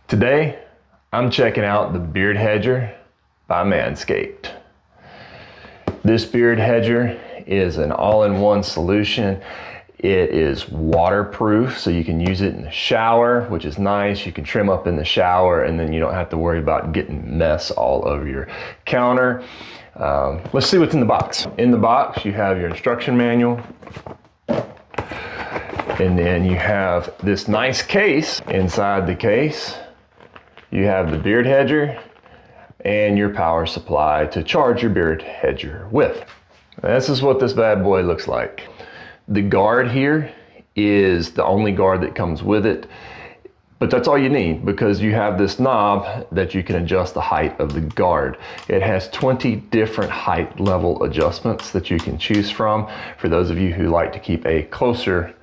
Today, I'm checking out the Beard Hedger by Manscaped. This Beard Hedger is an all-in-one solution. It is waterproof, so you can use it in the shower, which is nice. You can trim up in the shower, and then you don't have to worry about getting mess all over your counter. Let's see what's in the box. In the box, you have your instruction manual, and then you have this nice case. Inside the case, you have the Beard Hedger and your power supply to charge your Beard Hedger with. This is what this bad boy looks like. The guard here is the only guard that comes with it, but that's all you need because you have this knob that you can adjust the height of the guard. It has 20 different height level adjustments that you can choose from. For those of you who like to keep a closer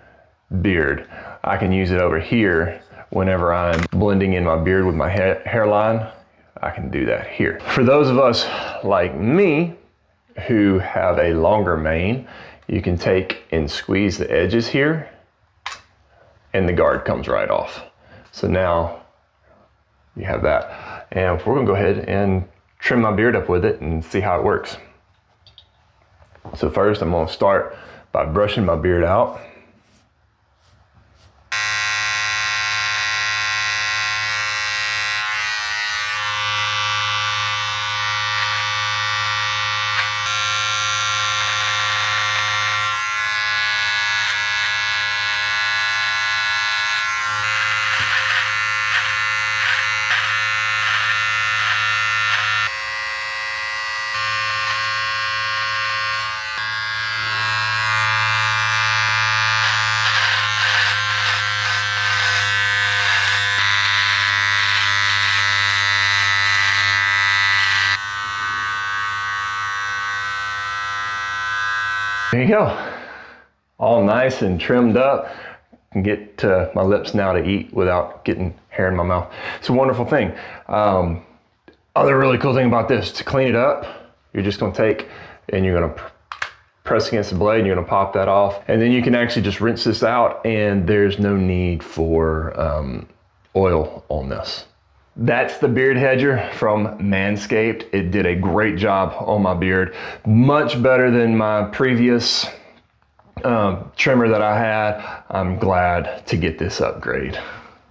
beard, I can use it over here whenever I'm blending in my beard with my hairline. I can do that here. For those of us like me who have a longer mane, you can take and squeeze the edges here and the guard comes right off. So now you have that. And we're gonna go ahead and trim my beard up with it and see how it works. So first I'm gonna start by brushing my beard out. There you go, all nice and trimmed up. I can get to my lips now to eat without getting hair in my mouth. It's a wonderful thing. Other really cool thing about this, to clean it up, you're just gonna take and you're gonna press against the blade and you're gonna pop that off. And then you can actually just rinse this out and there's no need for oil on this. That's the Beard Hedger from Manscaped. It did a great job on my beard. Much better than my previous trimmer that I had. I'm glad to get this upgrade.